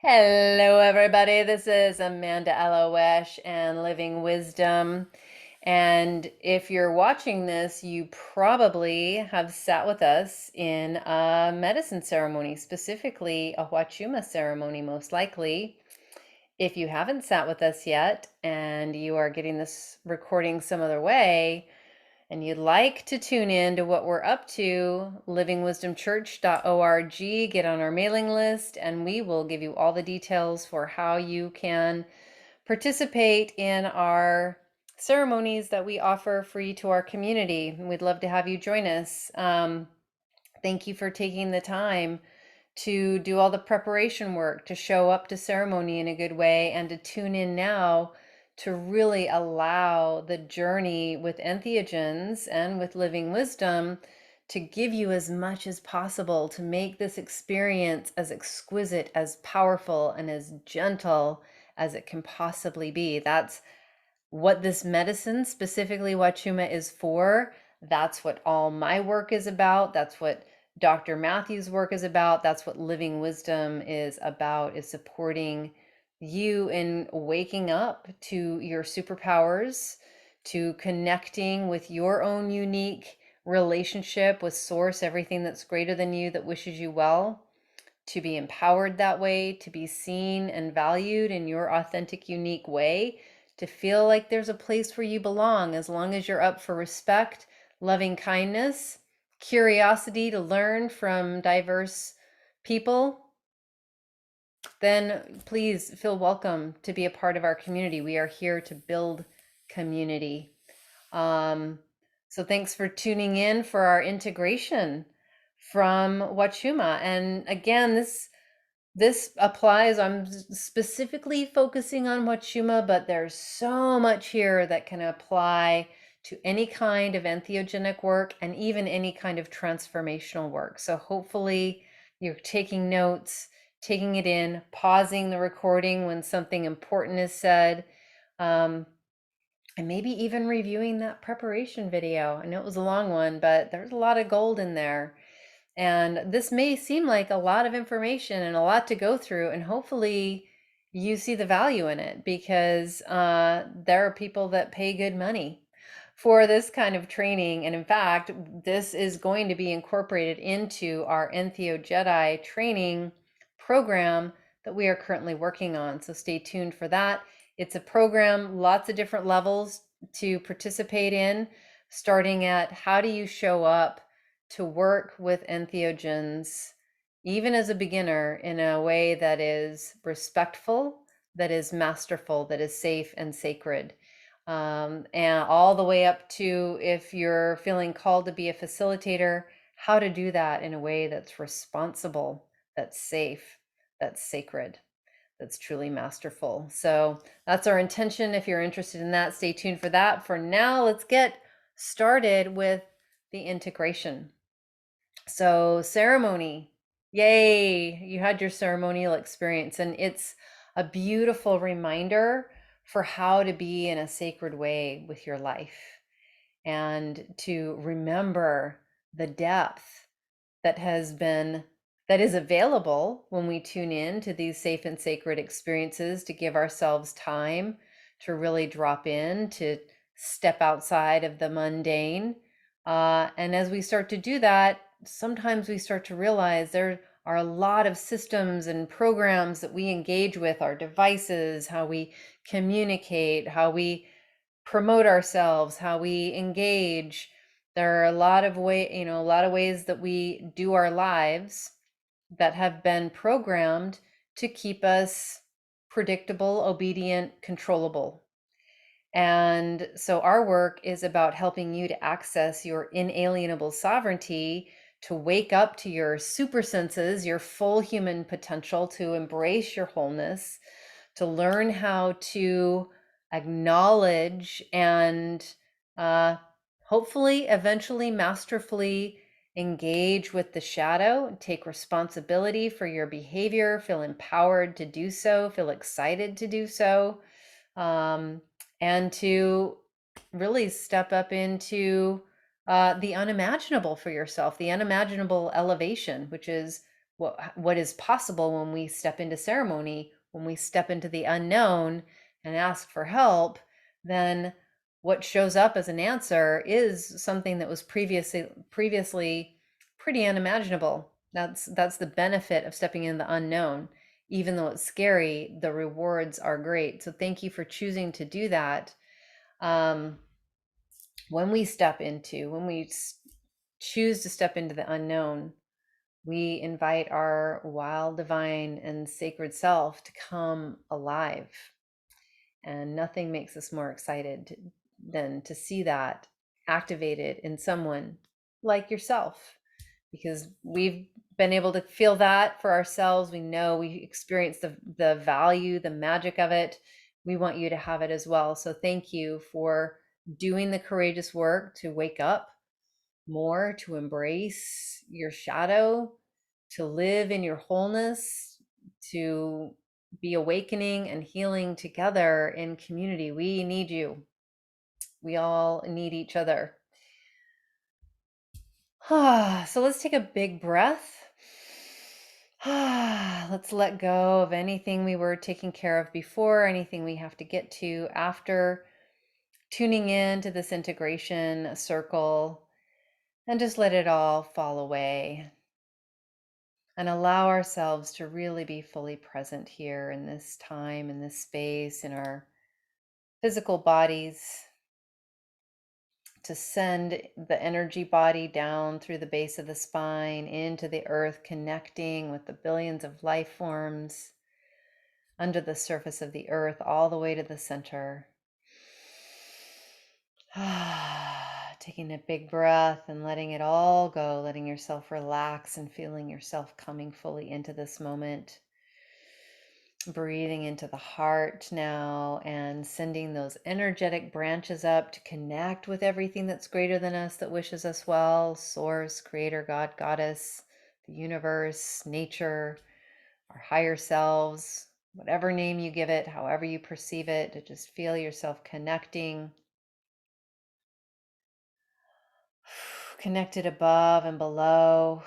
Hello, everybody. This is Amanda Elo'esh and Living Wisdom. And if you're watching this, you probably have sat with us in a medicine ceremony, specifically a Huachuma ceremony, most likely. If you haven't sat with us yet and you are getting this recording some other way, and you'd like to tune in to what we're up to, livingwisdomchurch.org, get on our mailing list, and we will give you all the details for how you can participate in our ceremonies that we offer free to our community. We'd love to have you join us. Thank you for taking the time to do all the preparation work, to show up to ceremony in a good way, and to tune in now to really allow the journey with entheogens and with living wisdom to give you as much as possible to make this experience as exquisite, as powerful, and as gentle as it can possibly be. That's what this medicine, specifically Huachuma, is for. That's what all my work is about. That's what Dr. Matthew's work is about. That's what Living Wisdom is about, is supporting you in waking up to your superpowers, to connecting with your own unique relationship with Source, everything that's greater than you, that wishes you well, to be empowered that way, to be seen and valued in your authentic, unique way, to feel like there's a place where you belong, as long as you're up for respect, loving kindness, curiosity to learn from diverse people. Then please feel welcome to be a part of our community. We are here to build community. So thanks for tuning in for our integration from Huachuma. And again, this applies, I'm specifically focusing on Huachuma, but there's so much here that can apply to any kind of entheogenic work and even any kind of transformational work. So hopefully you're taking notes, taking it in, pausing the recording when something important is said, and maybe even reviewing that preparation video. I know it was a long one, but there's a lot of gold in there. And this may seem like a lot of information and a lot to go through, and hopefully you see the value in it, because there are people that pay good money for this kind of training. And in fact, this is going to be incorporated into our EntheoJedi training program that we are currently working on. So stay tuned for that. It's a program, lots of different levels to participate in, starting at how do you show up to work with entheogens, even as a beginner, in a way that is respectful, that is masterful, that is safe and sacred. And all the way up to, if you're feeling called to be a facilitator, how to do that in a way that's responsible, that's safe, that's sacred, that's truly masterful. So that's our intention. If you're interested in that, stay tuned for that. For now, let's get started with the integration. So ceremony, yay, you had your ceremonial experience, and it's a beautiful reminder for how to be in a sacred way with your life, and to remember the depth that is available when we tune in to these safe and sacred experiences, to give ourselves time to really drop in, to step outside of the mundane. And as we start to do that, sometimes we start to realize there are a lot of systems and programs that we engage with, our devices, how we communicate, how we promote ourselves, how we engage. There are a lot of ways that we do our lives that have been programmed to keep us predictable, obedient, controllable. And so our work is about helping you to access your inalienable sovereignty, to wake up to your super senses, your full human potential, to embrace your wholeness, to learn how to acknowledge and hopefully, eventually, masterfully engage with the shadow, take responsibility for your behavior, feel empowered to do so, feel excited to do so. And to really step up into the unimaginable for yourself, the unimaginable elevation, which is what is possible when we step into ceremony, when we step into the unknown and ask for help, then what shows up as an answer is something that was previously pretty unimaginable. That's the benefit of stepping in the unknown. Even though it's scary, the rewards are great. So thank you for choosing to do that. Um, when we choose to step into the unknown, we invite our wild, divine, and sacred self to come alive. And nothing makes us more excited than to see that activated in someone like yourself, because we've been able to feel that for ourselves. We know we experience the value, the magic of it. We want you to have it as well. So thank you for doing the courageous work to wake up more, to embrace your shadow, to live in your wholeness, to be awakening and healing together in community. We need you. We all need each other. So let's take a big breath. Let's let go of anything we were taking care of before, anything we have to get to after, tuning in to this integration circle, and just let it all fall away. And allow ourselves to really be fully present here in this time, in this space, in our physical bodies, to send the energy body down through the base of the spine into the earth, connecting with the billions of life forms under the surface of the earth, all the way to the center. Taking a big breath and letting it all go, letting yourself relax and feeling yourself coming fully into this moment. Breathing into the heart now and sending those energetic branches up to connect with everything that's greater than us, that wishes us well: source, creator, God, goddess, the universe, nature, our higher selves, whatever name you give it, however you perceive it, to just feel yourself connecting. Connected above and below,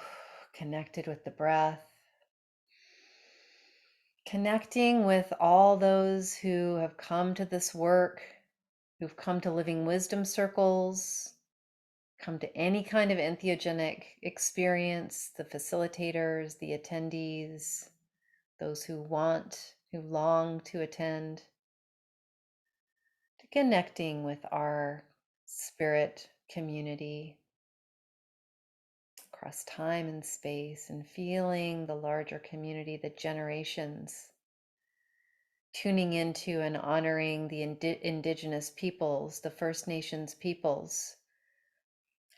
connected with the breath. Connecting with all those who have come to this work, who've come to living wisdom circles, come to any kind of entheogenic experience, the facilitators, the attendees, those who long to attend, to connecting with our spirit community across time and space, and feeling the larger community, the generations, tuning into and honoring the indigenous peoples, the First Nations peoples,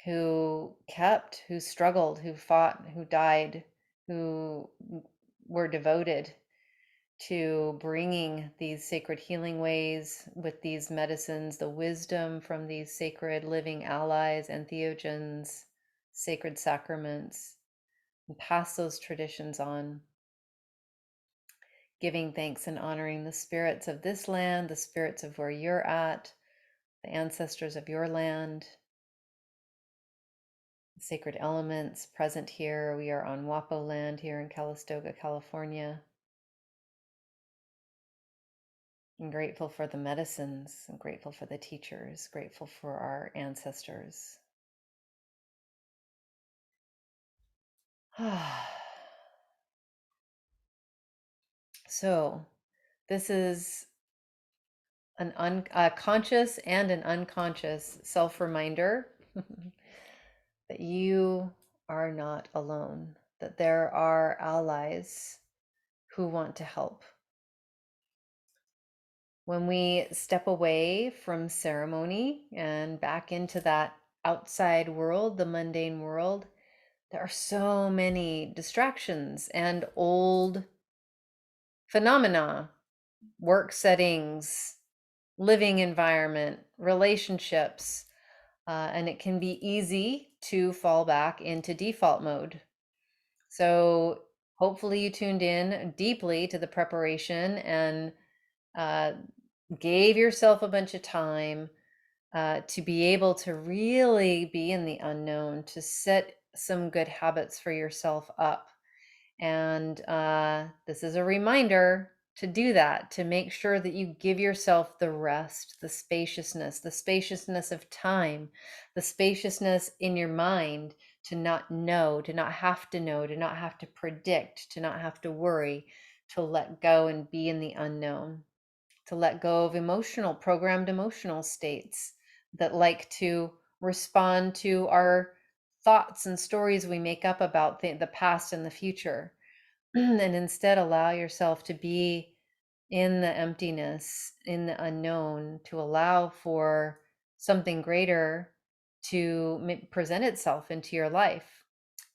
who struggled, who fought, who died, who were devoted to bringing these sacred healing ways with these medicines, the wisdom from these sacred living allies, entheogens, sacred sacraments, and pass those traditions on, giving thanks and honoring the spirits of this land, the spirits of where you're at, the ancestors of your land, the sacred elements present here. We are on Wapo land here in Calistoga, California. I'm grateful for the medicines. I'm grateful for the teachers, grateful for our ancestors. So this is a conscious and an unconscious self-reminder that you are not alone, that there are allies who want to help. When we step away from ceremony and back into that outside world, the mundane world, there are so many distractions and old phenomena, work settings, living environment, relationships, and it can be easy to fall back into default mode. So hopefully you tuned in deeply to the preparation and gave yourself a bunch of time to be able to really be in the unknown, to set some good habits for yourself up. And this is a reminder to do that, to make sure that you give yourself the rest, the spaciousness of time, the spaciousness in your mind to not know, to not have to know, to not have to predict, to not have to worry, to let go and be in the unknown, to let go of programmed emotional states that like to respond to our thoughts and stories we make up about the past and the future. And instead allow yourself to be in the emptiness, in the unknown, to allow for something greater to present itself into your life,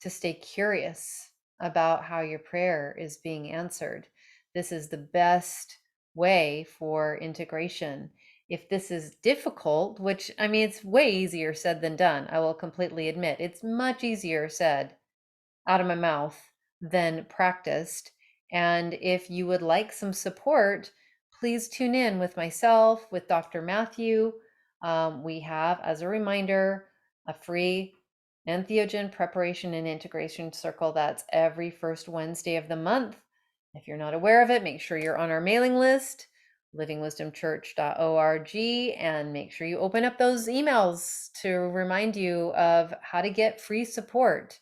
to stay curious about how your prayer is being answered. This is the best way for integration. If this is difficult, which I mean, it's way easier said than done, I will completely admit, it's much easier said out of my mouth than practiced. And if you would like some support, please tune in with myself, with Dr. Matthew. We have, as a reminder, a free entheogen preparation and integration circle that's every first Wednesday of the month. If you're not aware of it, make sure you're on our mailing list, livingwisdomchurch.org, and make sure you open up those emails to remind you of how to get free support.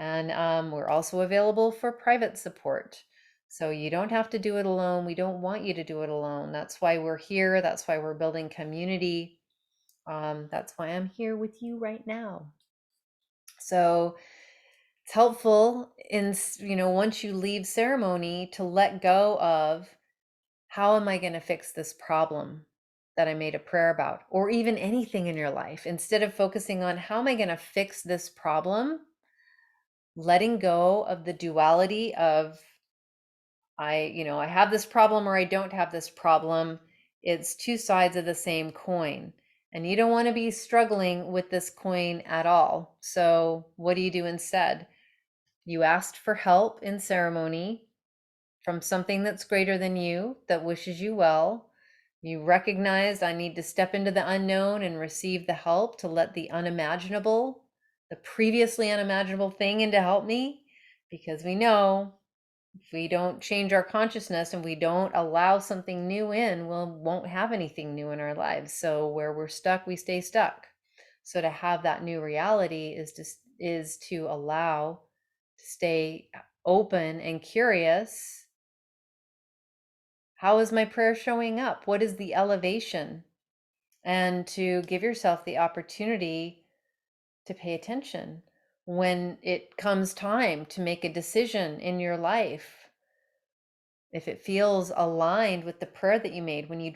And we're also available for private support. So you don't have to do it alone. We don't want you to do it alone. That's why we're here. That's why we're building community. That's why I'm here with you right now. So it's helpful in, once you leave ceremony, to let go of, how am I going to fix this problem that I made a prayer about, or even anything in your life. Instead of focusing on how am I going to fix this problem, letting go of the duality of I have this problem or I don't have this problem. It's two sides of the same coin. And you don't want to be struggling with this coin at all. So what do you do instead? You asked for help in ceremony from something that's greater than you, that wishes you well. You recognized, I need to step into the unknown and receive the help to let the unimaginable, the previously unimaginable thing in to help me. Because we know if we don't change our consciousness and we don't allow something new in, we won't have anything new in our lives. So where we're stuck, we stay stuck. So to have that new reality is to allow, to stay open and curious. How is my prayer showing up? What is the elevation? And to give yourself the opportunity to pay attention when it comes time to make a decision in your life. If it feels aligned with the prayer that you made, can you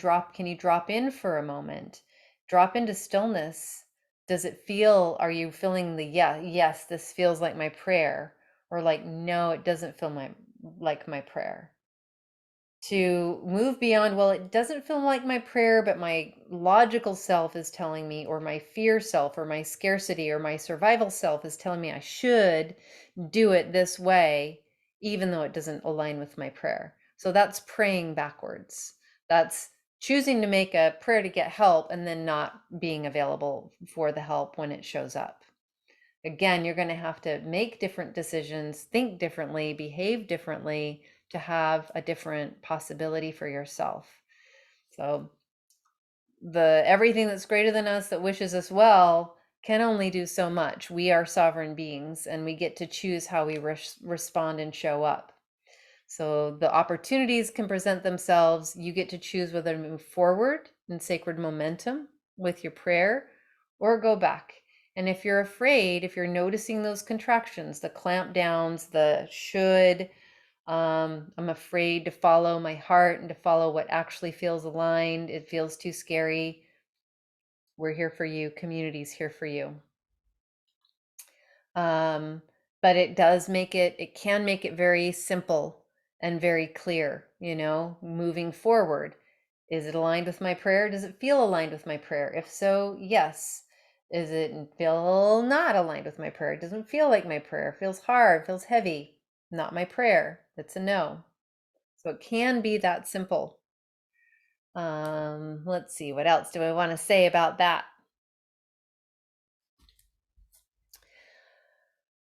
drop in for a moment? Drop into stillness. Are you feeling yes, this feels like my prayer? Or like, no, it doesn't feel like my prayer. To move beyond, well, it doesn't feel like my prayer, but my logical self is telling me, or my fear self, or my scarcity, or my survival self is telling me I should do it this way, even though it doesn't align with my prayer. So that's praying backwards. That's choosing to make a prayer to get help and then not being available for the help when it shows up. Again, you're going to have to make different decisions, think differently, behave differently to have a different possibility for yourself. So everything that's greater than us, that wishes us well, can only do so much. We are sovereign beings and we get to choose how we respond and show up. So the opportunities can present themselves. You get to choose whether to move forward in sacred momentum with your prayer or go back. And if you're afraid, if you're noticing those contractions, the clamp downs, the should, I'm afraid to follow my heart and to follow what actually feels aligned, it feels too scary, we're here for you. Community's here for you. But it can make it very simple and very clear, moving forward. Is it aligned with my prayer? Does it feel aligned with my prayer? If so, yes. Is it feel not aligned with my prayer? It doesn't feel like my prayer. It feels hard, feels heavy. Not my prayer. It's a no. So it can be that simple. Let's see, what else do I want to say about that?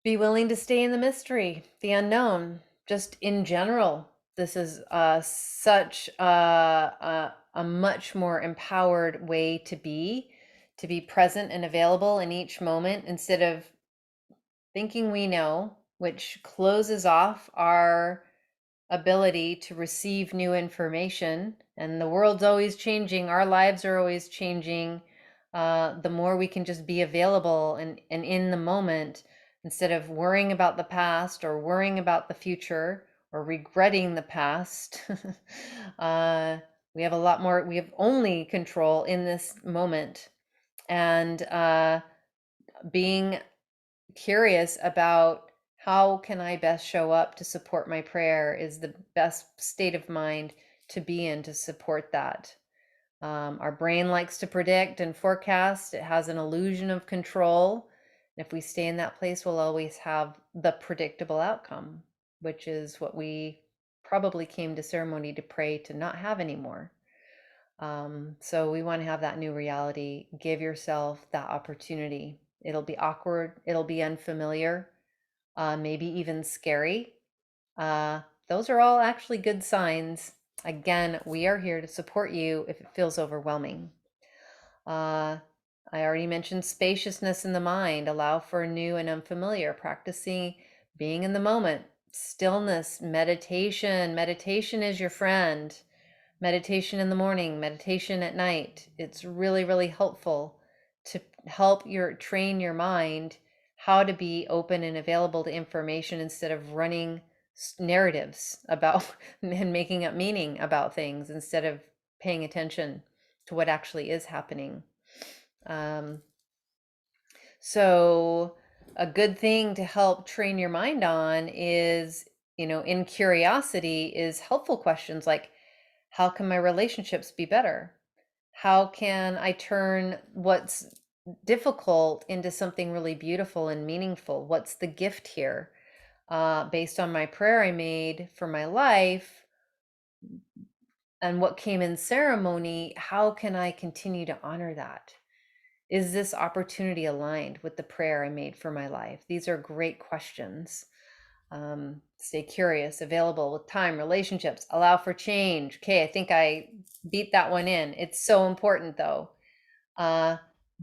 Be willing to stay in the mystery, the unknown, just in general. This is such a much more empowered way to be present and available in each moment instead of thinking we know, which closes off our ability to receive new information. And the world's always changing, our lives are always changing. The more we can just be available and in the moment instead of worrying about the past or worrying about the future or regretting the past. uh, we have a lot more, we have only control in this moment. And being curious about how can I best show up to support my prayer is the best state of mind to be in to support that. Our brain likes to predict and forecast. It has an illusion of control. And if we stay in that place, we'll always have the predictable outcome, which is what we probably came to ceremony to pray to not have anymore. So we want to have that new reality. Give yourself that opportunity. It'll be awkward, it'll be unfamiliar, maybe even scary. Those are all actually good signs. Again, we are here to support you if it feels overwhelming. I already mentioned spaciousness in the mind. Allow for new and unfamiliar. Practicing being in the moment. Stillness, meditation. Meditation is your friend. Meditation in the morning, meditation at night. It's really, really helpful to help train your mind how to be open and available to information instead of running narratives about and making up meaning about things instead of paying attention to what actually is happening. So a good thing to help train your mind on is, in curiosity, is helpful questions like, how can my relationships be better? How can I turn what's difficult into something really beautiful and meaningful? What's the gift here? Based on my prayer I made for my life and what came in ceremony, how can I continue to honor that? Is this opportunity aligned with the prayer I made for my life? These are great questions. Stay curious, available with time, relationships, allow for change. Okay, I think I beat that one in. It's so important though.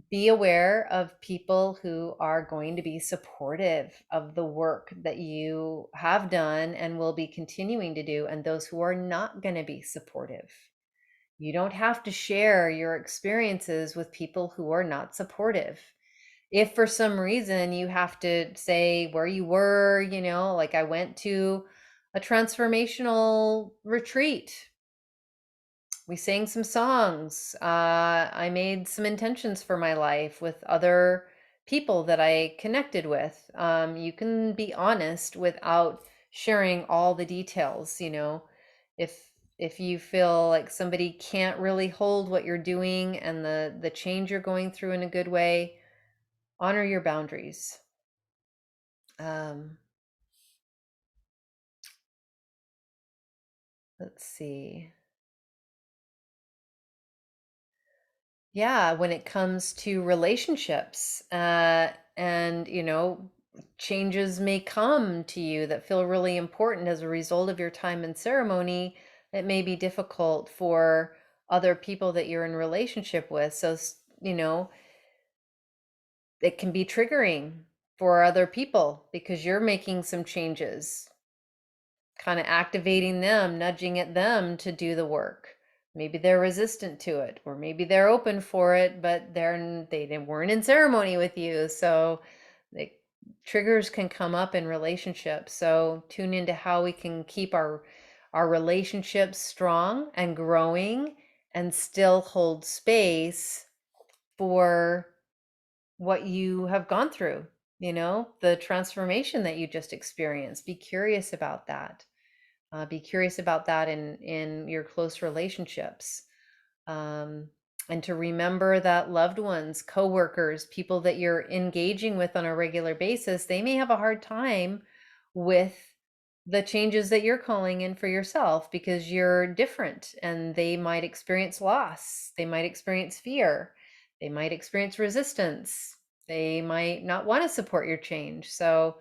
Be aware of people who are going to be supportive of the work that you have done and will be continuing to do, and those who are not going to be supportive. You don't have to share your experiences with people who are not supportive. If for some reason you have to say where you were, like I went to a transformational retreat. We sang some songs. I made some intentions for my life with other people that I connected with. You can be honest without sharing all the details, if you feel like somebody can't really hold what you're doing and the change you're going through in a good way, honor your boundaries. Let's see. Yeah, when it comes to relationships, and changes may come to you that feel really important as a result of your time in ceremony. It may be difficult for other people that you're in relationship with. So, it can be triggering for other people because you're making some changes, kind of activating them, nudging at them to do the work. Maybe they're resistant to it, or maybe they're open for it, but they weren't in ceremony with you. So the triggers can come up in relationships. So tune into how we can keep our relationships strong and growing and still hold space for what you have gone through, the transformation that you just experienced. Be curious about that. Be curious about that in your close relationships. And to remember that loved ones, coworkers, people that you're engaging with on a regular basis, they may have a hard time with the changes that you're calling in for yourself because you're different, and they might experience loss. They might experience fear. They might experience resistance. They might not want to support your change. So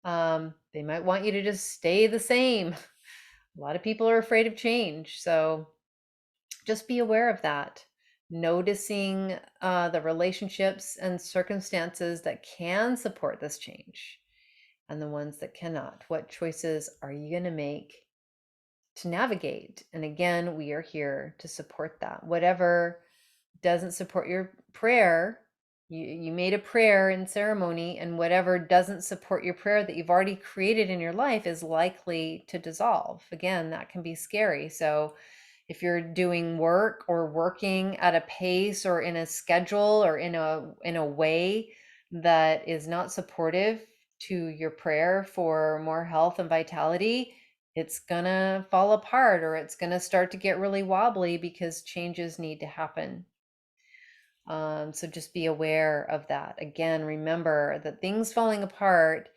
They might want you to just stay the same. A lot of people are afraid of change. So just be aware of that. Noticing the relationships and circumstances that can support this change and the ones that cannot. What choices are you going to make to navigate? And again, we are here to support that. Whatever doesn't support your prayer, you made a prayer in ceremony, and whatever doesn't support your prayer that you've already created in your life is likely to dissolve. Again, that can be scary. So if you're doing work or working at a pace or in a schedule or in a way that is not supportive to your prayer for more health and vitality, it's gonna fall apart, or it's gonna start to get really wobbly because changes need to happen. So just be aware of that. Again, remember that things falling apart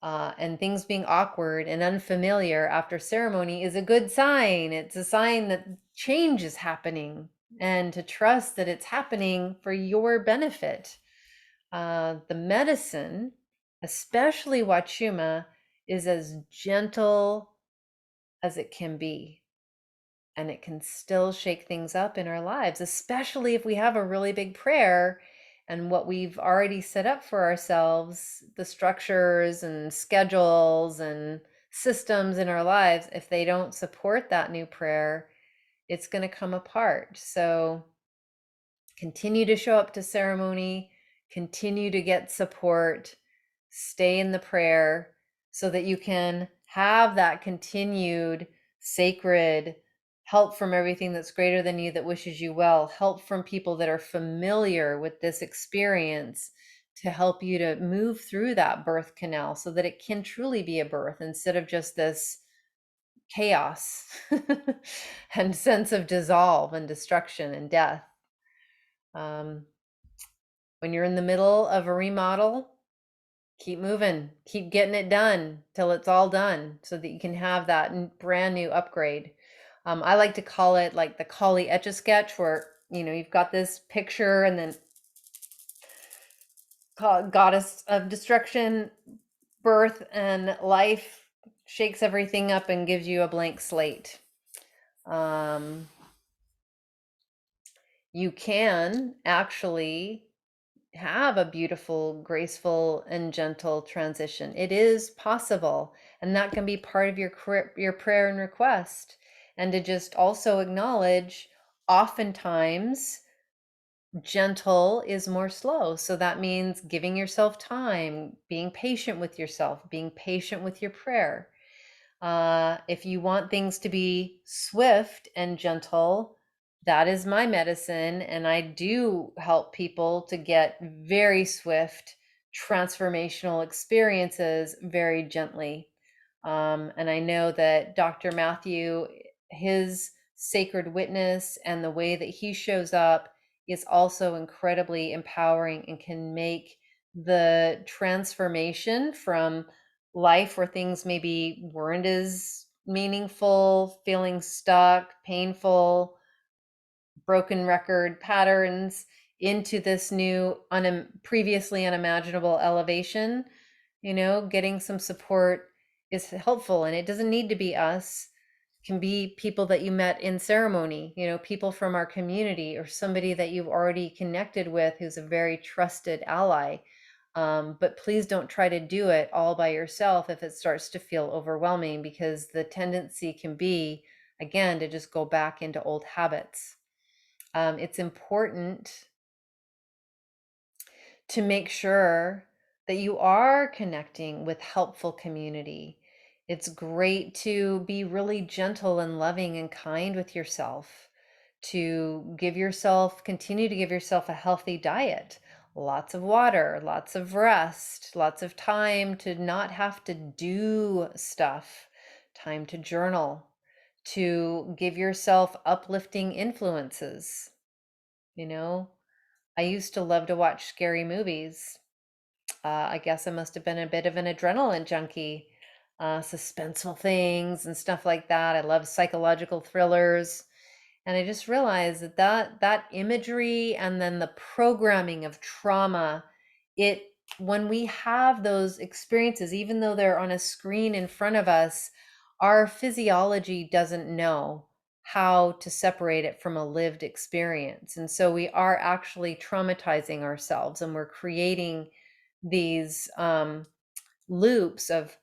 and things being awkward and unfamiliar after ceremony is a good sign. It's a sign that change is happening, and to trust that it's happening for your benefit. The medicine, especially Huachuma, is as gentle as it can be. And it can still shake things up in our lives, especially if we have a really big prayer and what we've already set up for ourselves, the structures and schedules and systems in our lives, if they don't support that new prayer, it's going to come apart. So continue to show up to ceremony, continue to get support, stay in the prayer so that you can have that continued sacred help from everything that's greater than you, that wishes you well, help from people that are familiar with this experience to help you to move through that birth canal so that it can truly be a birth instead of just this chaos and sense of dissolve and destruction and death. When you're in the middle of a remodel, keep moving, keep getting it done till it's all done so that you can have that brand new upgrade. I like to call it like the Kali Etch-a-Sketch, where you've got this picture and then goddess of destruction, birth, and life shakes everything up and gives you a blank slate. You can actually have a beautiful, graceful, and gentle transition. It is possible, and that can be part of your prayer and request. And to just also acknowledge, oftentimes gentle is more slow. So that means giving yourself time, being patient with yourself, being patient with your prayer. If you want things to be swift and gentle, that is my medicine. And I do help people to get very swift, transformational experiences very gently. And I know that Dr. Matthew, his sacred witness and the way that he shows up is also incredibly empowering and can make the transformation from life where things maybe weren't as meaningful, feeling stuck, painful, broken record patterns, into this new previously unimaginable elevation. Getting some support is helpful, and it doesn't need to be us. It can be people that you met in ceremony, people from our community, or somebody that you've already connected with who's a very trusted ally. But please don't try to do it all by yourself if it starts to feel overwhelming, because the tendency can be, again, to just go back into old habits. It's important to make sure that you are connecting with helpful community. It's great to be really gentle and loving and kind with yourself, to continue to give yourself a healthy diet, lots of water, lots of rest, lots of time to not have to do stuff, time to journal, to give yourself uplifting influences. I used to love to watch scary movies. I guess I must have been a bit of an adrenaline junkie, suspenseful things and stuff like that. I love psychological thrillers. And I just realized that imagery and then the programming of trauma, it when we have those experiences, even though they're on a screen in front of us, our physiology doesn't know how to separate it from a lived experience. And so we are actually traumatizing ourselves, and we're creating these loops of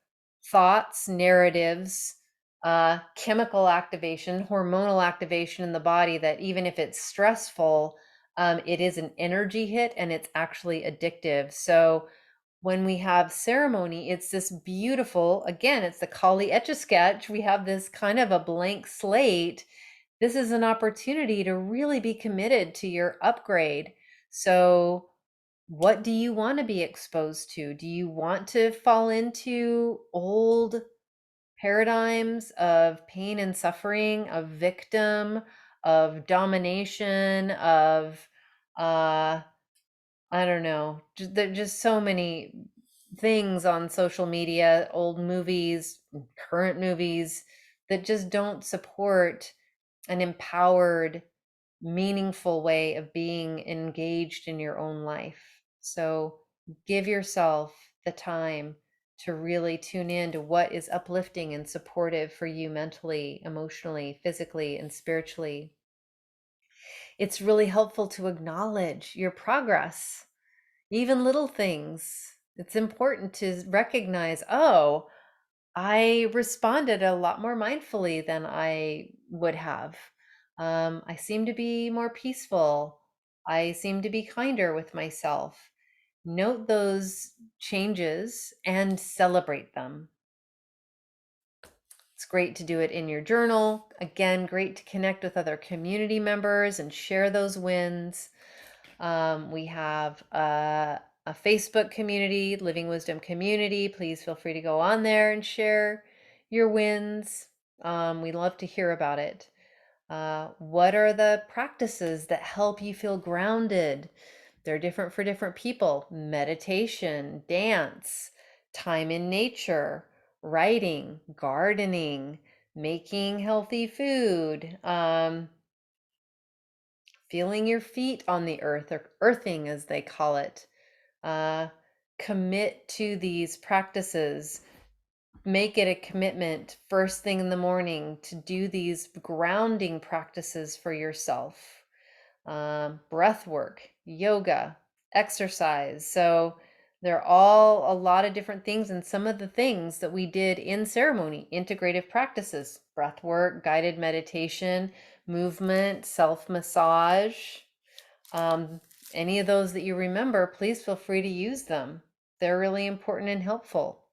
thoughts, narratives, chemical activation, hormonal activation in the body, that even if it's stressful, it is an energy hit and it's actually addictive. So when we have ceremony, it's this beautiful, again, it's the Kali Etch-a-Sketch. We have this kind of a blank slate. This is an opportunity to really be committed to your upgrade. So what do you want to be exposed to? Do you want to fall into old paradigms of pain and suffering, of victim, of domination, of I don't know, there's just so many things on social media, old movies, current movies, that just don't support an empowered, meaningful way of being engaged in your own life. So give yourself the time to really tune in to what is uplifting and supportive for you mentally, emotionally, physically, and spiritually. It's really helpful to acknowledge your progress, even little things. It's important to recognize, oh, I responded a lot more mindfully than I would have. I seem to be more peaceful. I seem to be kinder with myself. Note those changes and celebrate them. It's great to do it in your journal. Again, great to connect with other community members and share those wins. We have a Facebook community, Living Wisdom Community. Please feel free to go on there and share your wins. We love to hear about it. What are the practices that help you feel grounded? They're different for different people. Meditation, dance, time in nature, writing, gardening, making healthy food, feeling your feet on the earth, or earthing as they call it. Commit to these practices. Make it a commitment first thing in the morning to do these grounding practices for yourself. Breath work, yoga, exercise. So they're all a lot of different things. And some of the things that we did in ceremony, integrative practices, breath work, guided meditation, movement, self-massage, any of those that you remember, please feel free to use them. They're really important and helpful.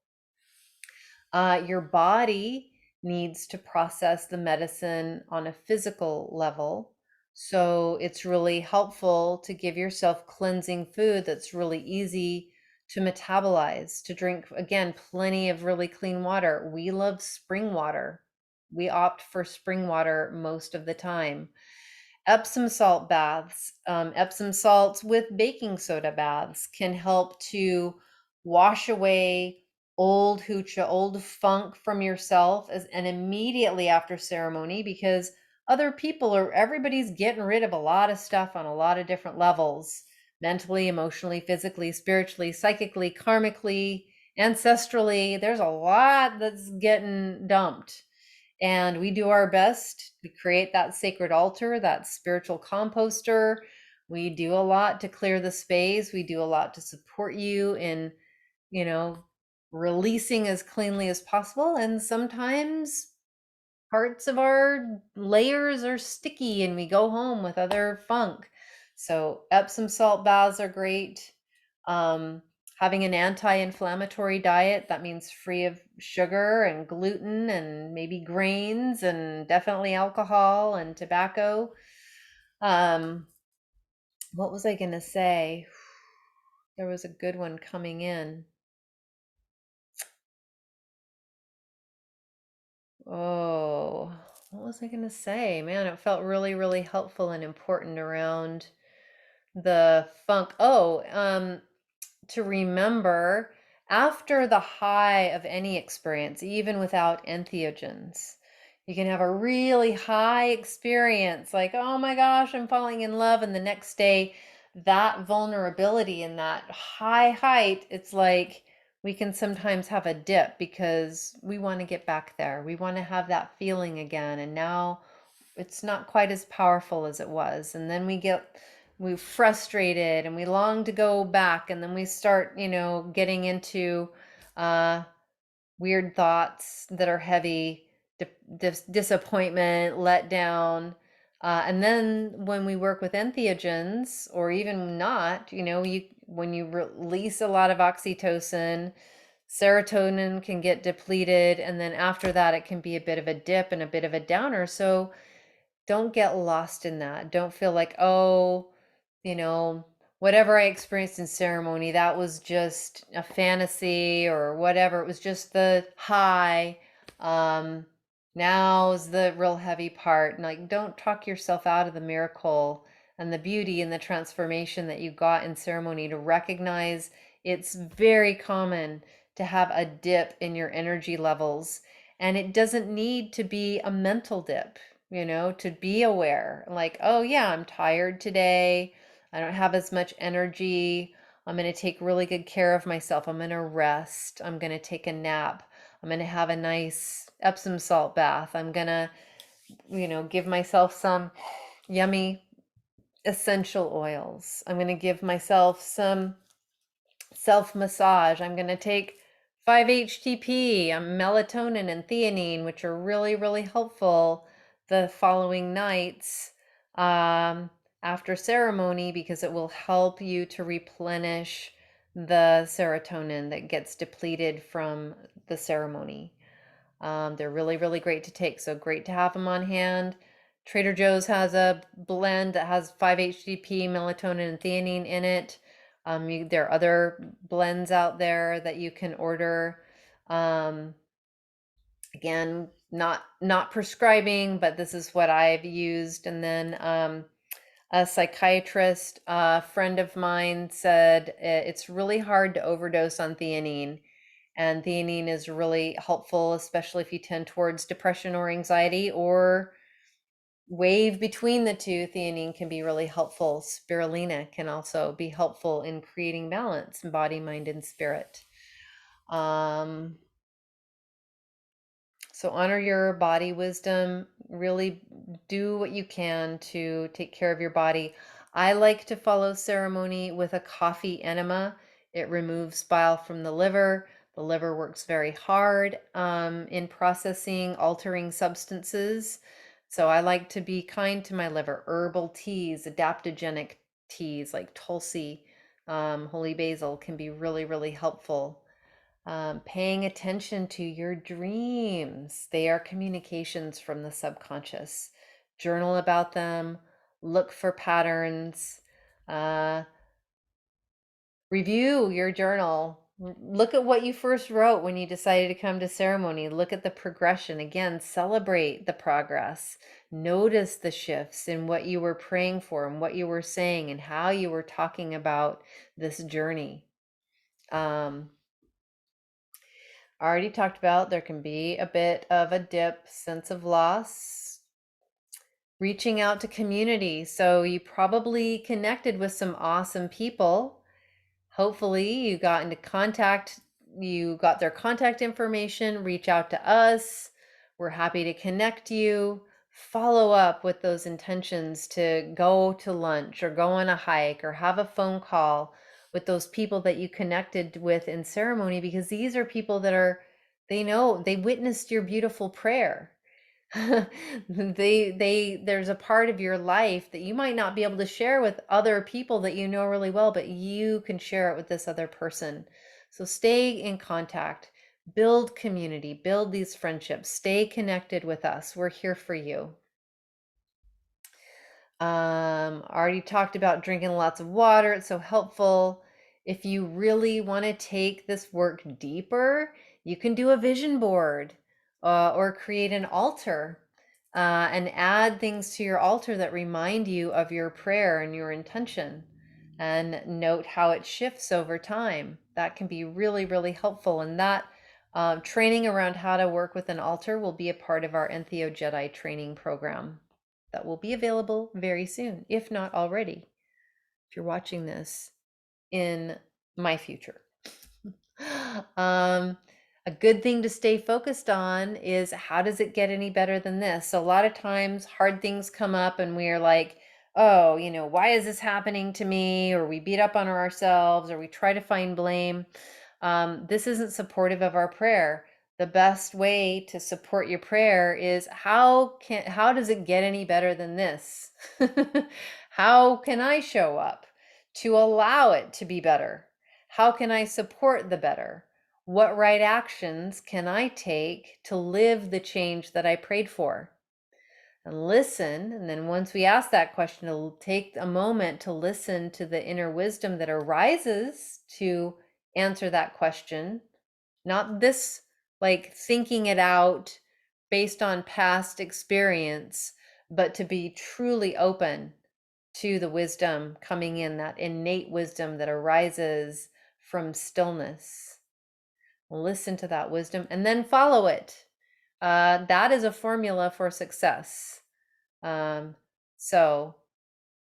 Your body needs to process the medicine on a physical level. So it's really helpful to give yourself cleansing food that's really easy to metabolize, to drink, again, plenty of really clean water. We love spring water. We opt for spring water most of the time. Epsom salt baths, Epsom salts with baking soda baths can help to wash away old hoocha, old funk from yourself, and immediately after ceremony, because other people are, everybody's getting rid of a lot of stuff on a lot of different levels, mentally, emotionally, physically, spiritually, psychically, karmically, ancestrally. There's a lot that's getting dumped. And we do our best to create that sacred altar, that spiritual composter. We do a lot to clear the space. We do a lot to support you in, you know, releasing as cleanly as possible. And sometimes parts of our layers are sticky and we go home with other funk. So Epsom salt baths are great. Having an anti-inflammatory diet, that means free of sugar and gluten and maybe grains and definitely alcohol and tobacco. What was I going to say? There was a good one coming in. Oh, what was I going to say? Man, it felt really, really helpful and important around the funk. Oh, to remember after the high of any experience, even without entheogens, you can have a really high experience, like, oh my gosh, I'm falling in love. And the next day, that vulnerability and that high height, it's like we can sometimes have a dip because we want to get back there. We want to have that feeling again. And now it's not quite as powerful as it was. And then we frustrated and we long to go back. And then we start, getting into uh, weird thoughts that are heavy, disappointment, letdown. And then when we work with entheogens, or even not, when you release a lot of oxytocin, serotonin can get depleted, and then after that, it can be a bit of a dip and a bit of a downer. So don't get lost in that. Don't feel like, oh, you know, whatever I experienced in ceremony, that was just a fantasy or whatever. It was just the high. Um, Now's the real heavy part. And like, don't talk yourself out of the miracle and the beauty and the transformation that you got in ceremony. To recognize it's very common to have a dip in your energy levels. And it doesn't need to be a mental dip, to be aware, like, oh yeah, I'm tired today. I don't have as much energy. I'm going to take really good care of myself. I'm going to rest. I'm going to take a nap. I'm going to have a nice Epsom salt bath. I'm going to, give myself some yummy essential oils. I'm going to give myself some self massage. I'm going to take 5-HTP, melatonin, and theanine, which are really, really helpful the following nights um, after ceremony, because it will help you to replenish the serotonin that gets depleted from the ceremony. They're really, really great to take. So great to have them on hand. Trader Joe's has a blend that has 5-HTP, melatonin, and theanine in it. There are other blends out there that you can order. Um, Again, not prescribing, but this is what I've used. And then a psychiatrist, a friend of mine, said it's really hard to overdose on theanine. And theanine is really helpful, especially if you tend towards depression or anxiety, or wave between the two. Theanine can be really helpful. Spirulina can also be helpful in creating balance in body, mind, and spirit. So honor your body wisdom. Really do what you can to take care of your body. I like to follow ceremony with a coffee enema. It removes bile from the liver. The liver works very hard in processing altering substances. So I like to be kind to my liver. Herbal teas, adaptogenic teas like Tulsi, holy basil can be really, really helpful. Paying attention to your dreams. They are communications from the subconscious. Journal about them, look for patterns, uh, review your journal. Look at what you first wrote when you decided to come to ceremony. Look at the progression. Again, celebrate the progress. Notice the shifts in what you were praying for and what you were saying and how you were talking about this journey. Already talked about there can be a bit of a dip, sense of loss, reaching out to community. So you probably connected with some awesome people. Hopefully you got into contact, you got their contact information, reach out to us. We're happy to connect you. Follow up with those intentions to go to lunch or go on a hike or have a phone call with those people that you connected with in ceremony, because these are people that they know, they witnessed your beautiful prayer. There's a part of your life that you might not be able to share with other people that you know really well, but you can share it with this other person. So stay in contact, build community, build these friendships, stay connected with us. We're here for you. Already talked about drinking lots of water. It's so helpful. If you really want to take this work deeper, you can do a vision board or create an altar and add things to your altar that remind you of your prayer and your intention, and note how it shifts over time. That can be really, really helpful. And that training around how to work with an altar will be a part of our EntheoJedi training program that will be available very soon, if not already. if you're watching this, in my future. um, a good thing to stay focused on is, how does it get any better than this? So a lot of times hard things come up and we are like, oh, why is this happening to me? Or we beat up on ourselves, or we try to find blame. This isn't supportive of our prayer. The best way to support your prayer is, how does it get any better than this? How can I show up to allow it to be better? How can I support the better? What right actions can I take to live the change that I prayed for? And listen. And then once we ask that question, it'll take a moment to listen to the inner wisdom that arises to answer that question. Not this, like, thinking it out based on past experience, but to be truly open to the wisdom coming in, that innate wisdom that arises from stillness. Listen to that wisdom and then follow it. That is a formula for success. So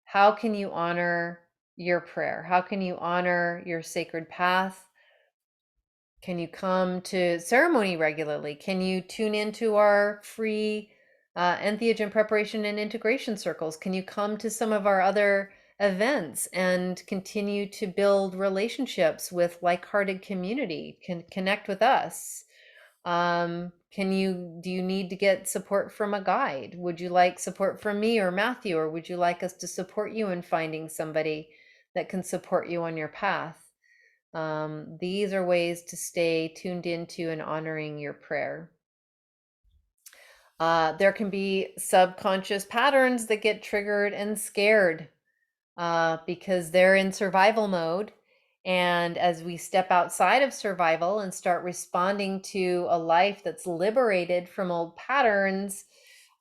how can you honor your prayer? How can you honor your sacred path? Can you come to ceremony regularly? Can you tune into our free entheogen preparation and integration circles? Can you come to some of our other events and continue to build relationships with like-hearted community? Can connect with us? Do you need to get support from a guide? Would you like support from me or Matthew, or would you like us to support you in finding somebody that can support you on your path? These are ways to stay tuned into and honoring your prayer. There can be subconscious patterns that get triggered and scared because they're in survival mode. And as we step outside of survival and start responding to a life that's liberated from old patterns,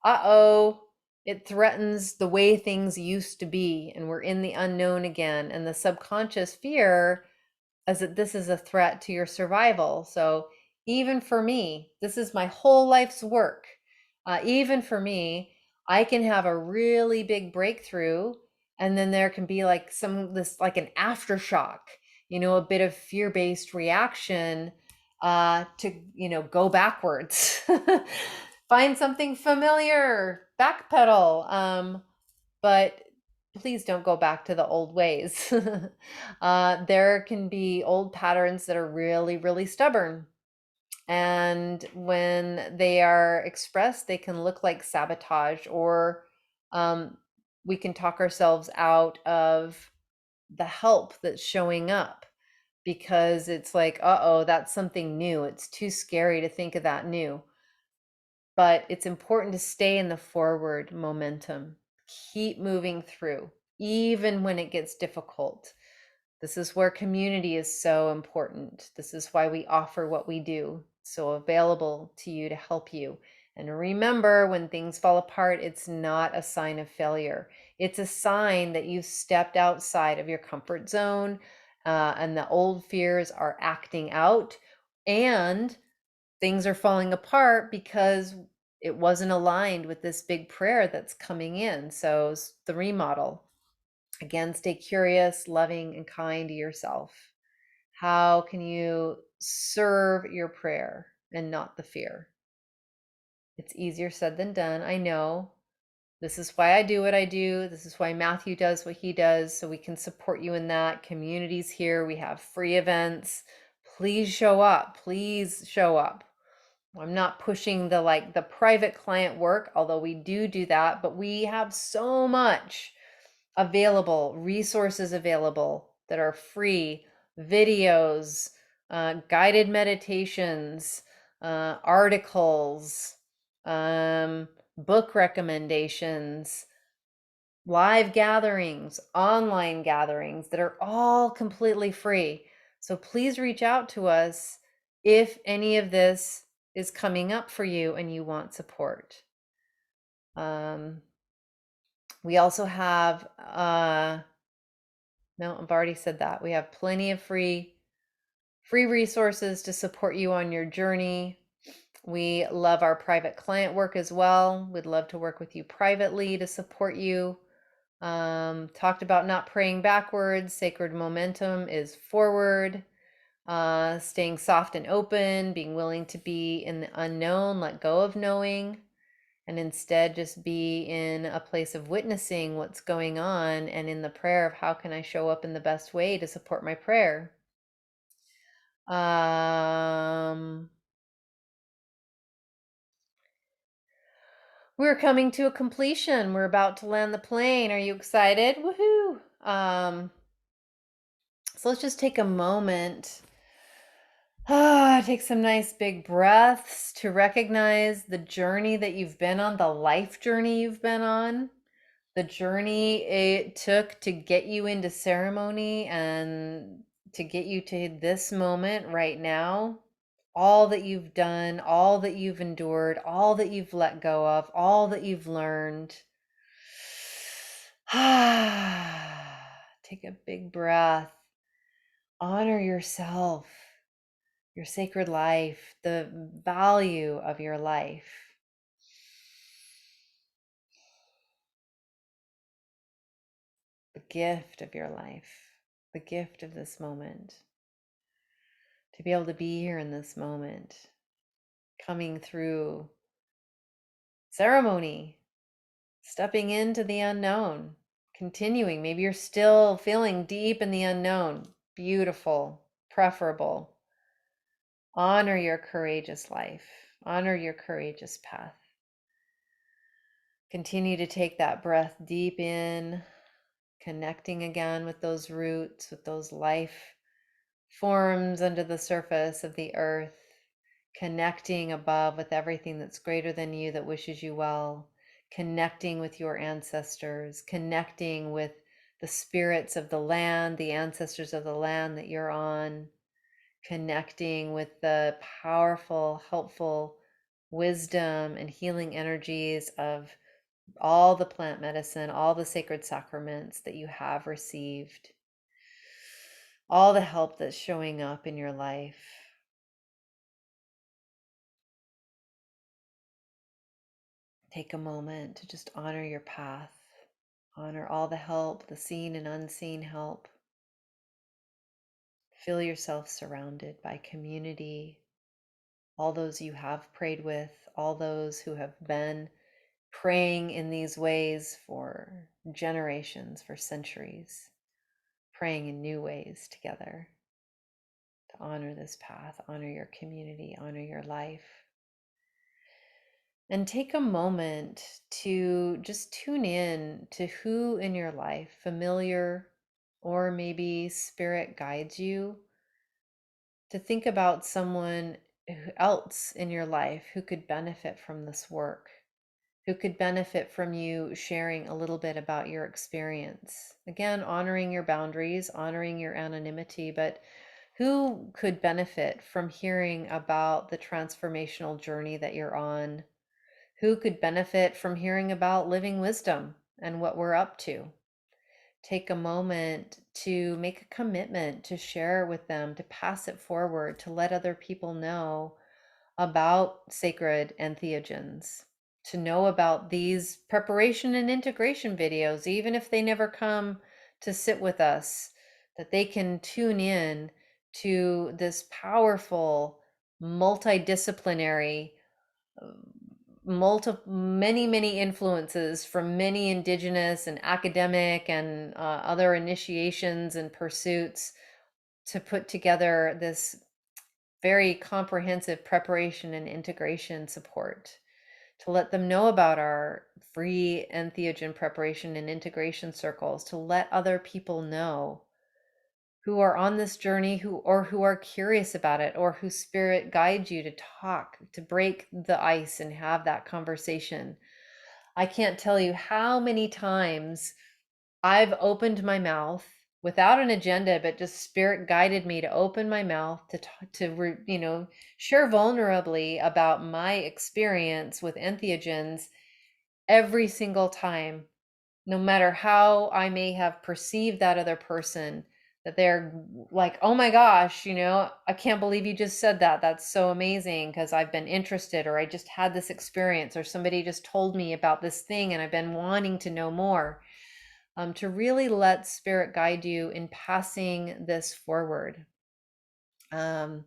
it threatens the way things used to be, and we're in the unknown again. And the subconscious fear as that this is a threat to your survival. So even for me, this is my whole life's work. Even for me, I can have a really big breakthrough, and then there can be like like an aftershock, a bit of fear-based reaction to, go backwards. Find something familiar, backpedal. But please don't go back to the old ways. There can be old patterns that are really, really stubborn. And when they are expressed, they can look like sabotage, or we can talk ourselves out of the help that's showing up, because it's like, that's something new. It's too scary to think of that new. But it's important to stay in the forward momentum. Keep moving through, even when it gets difficult. This is where community is so important. This is why we offer what we do, so available to you to help you. And remember, when things fall apart, it's not a sign of failure. It's a sign that you've stepped outside of your comfort zone, and the old fears are acting out, and things are falling apart because it wasn't aligned with this big prayer that's coming in. So the remodel. Again, stay curious, loving, and kind to yourself. How can you serve your prayer and not the fear? It's easier said than done, I know. This is why I do what I do. This is why Matthew does what he does, so we can support you in that. Community's here. We have free events. Please show up. Please show up. I'm not pushing the private client work, although we do that, but we have so much available, resources available that are free, videos, guided meditations, articles, book recommendations, live gatherings, online gatherings that are all completely free. So please reach out to us if any of this is coming up for you and you want support. We also have, no, I've already said that. We have plenty of free resources to support you on your journey. We love our private client work as well. We'd love to work with you privately to support you. Talked about not praying backwards. Sacred momentum is forward. Staying soft and open, being willing to be in the unknown, let go of knowing, and instead just be in a place of witnessing what's going on and in the prayer of how can I show up in the best way to support my prayer. We're coming to a completion. We're about to land the plane. Are you excited? Woohoo! So let's just take a moment. Take some nice big breaths to recognize the journey that you've been on, the life journey you've been on, the journey it took to get you into ceremony and to get you to this moment right now. All that you've done, all that you've endured, all that you've let go of, all that you've learned. Take a big breath. Honor yourself, your sacred life, the value of your life. The gift of your life, the gift of this moment. To be able to be here in this moment, coming through ceremony, stepping into the unknown, continuing. Maybe you're still feeling deep in the unknown. Beautiful, preferable. Honor your courageous life, honor your courageous path. Continue to take that breath deep in, connecting again with those roots, with those life forms under the surface of the earth, connecting above with everything that's greater than you, that wishes you well, connecting with your ancestors, connecting with the spirits of the land, the ancestors of the land that you're on, connecting with the powerful, helpful wisdom and healing energies of all the plant medicine, all the sacred sacraments that you have received, all the help that's showing up in your life. Take a moment to just honor your path, honor all the help, the seen and unseen help. Feel yourself surrounded by community, all those you have prayed with, all those who have been praying in these ways for generations, for centuries, praying in new ways together to honor this path, honor your community, honor your life. And take a moment to just tune in to who in your life, familiar or maybe spirit, guides you to think about someone else in your life who could benefit from this work, who could benefit from you sharing a little bit about your experience. Again, honoring your boundaries, honoring your anonymity, but who could benefit from hearing about the transformational journey that you're on? Who could benefit from hearing about living wisdom and what we're up to? Take a moment to make a commitment to share with them, to pass it forward, to let other people know about sacred entheogens, to know about these preparation and integration videos, even if they never come to sit with us, that they can tune in to this powerful, multidisciplinary, many influences from many indigenous and academic and other initiations and pursuits to put together this very comprehensive preparation and integration support, to let them know about our free entheogen preparation and integration circles, to let other people know who are on this journey, who are curious about it, or whose spirit guides you to talk, to break the ice and have that conversation. I can't tell you how many times I've opened my mouth without an agenda, but just spirit guided me to open my mouth to talk, share vulnerably about my experience with entheogens every single time, no matter how I may have perceived that other person, that they're like, oh my gosh, I can't believe you just said that. That's so amazing because I've been interested, or I just had this experience, or somebody just told me about this thing and I've been wanting to know more. to really let Spirit guide you in passing this forward. Um,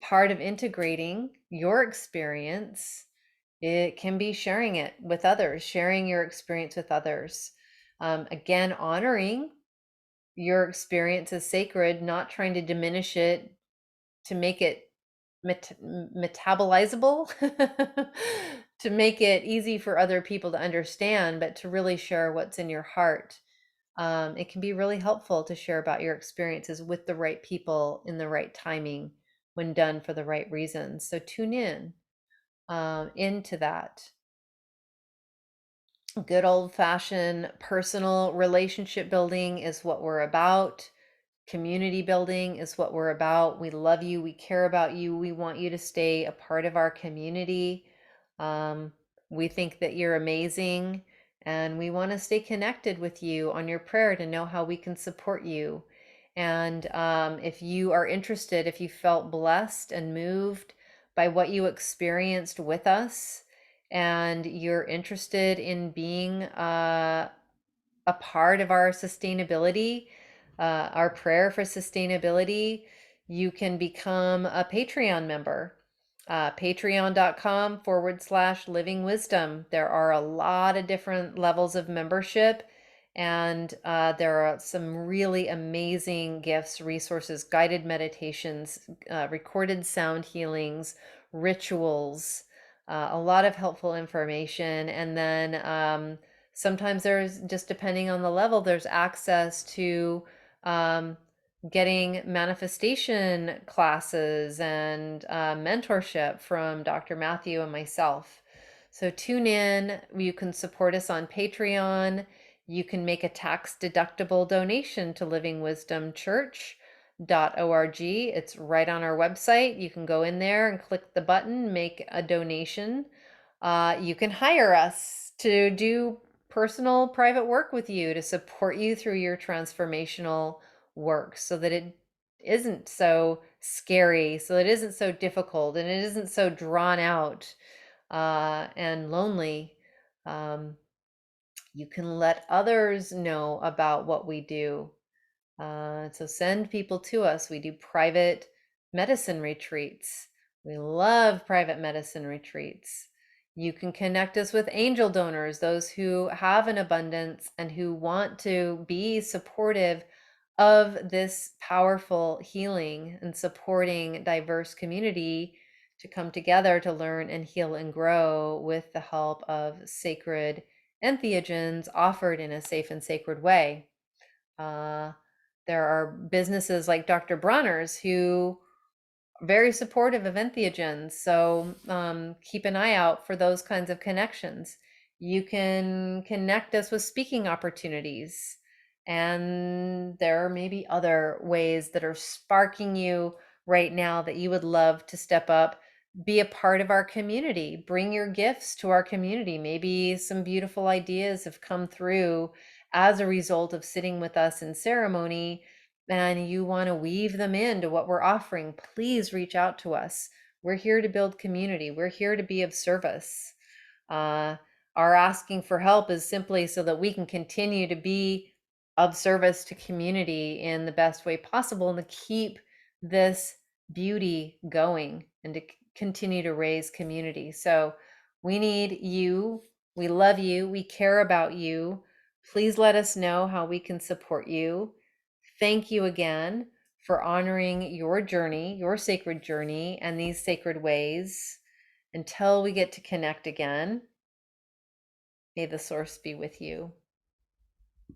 Part of integrating your experience, it can be sharing it with others, sharing your experience with others. Again, honoring your experience as sacred, not trying to diminish it to make it metabolizable, to make it easy for other people to understand, but to really share what's in your heart. It can be really helpful to share about your experiences with the right people in the right timing when done for the right reasons. So tune in into that. Good old fashioned personal relationship building is what we're about. Community building is what we're about. We love you. We care about you. We want you to stay a part of our community. Um, we think that you're amazing, and we want to stay connected with you on your prayer to know how we can support you. And if you are interested, if you felt blessed and moved by what you experienced with us, and you're interested in being a part of our sustainability, our prayer for sustainability, you can become a Patreon member. Patreon.com/living wisdom. There are a lot of different levels of membership, and there are some really amazing gifts, resources, guided meditations, recorded sound healings, rituals, a lot of helpful information. And then sometimes there's, just depending on the level, there's access to um, getting manifestation classes and mentorship from Dr. Matthew and myself. So tune in. You can support us on Patreon. You can make a tax deductible donation to livingwisdomchurch.org. It's right on our website. You can go in there and click the button, make a donation. You can hire us to do personal private work with you, to support you through your transformational work, so that it isn't so scary, so it isn't so difficult, and it isn't so drawn out and lonely. You can let others know about what we do. So send people to us. We do private medicine retreats. We love private medicine retreats. You can connect us with angel donors, those who have an abundance and who want to be supportive of this powerful healing and supporting diverse community to come together to learn and heal and grow with the help of sacred entheogens offered in a safe and sacred way. There are businesses like Dr. Bronner's who are very supportive of entheogens. So keep an eye out for those kinds of connections. You can connect us with speaking opportunities. And there may be other ways that are sparking you right now that you would love to step up, be a part of our community, bring your gifts to our community. Maybe some beautiful ideas have come through as a result of sitting with us in ceremony, and you want to weave them into what we're offering. Please reach out to us. We're here to build community. We're here to be of service. Our asking for help is simply so that we can continue to be of service to community in the best way possible, and to keep this beauty going and to continue to raise community. So we need you. We love you. We care about you. Please let us know how we can support you. Thank you again for honoring your journey, your sacred journey, and these sacred ways. Until we get to connect again, may the source be with you.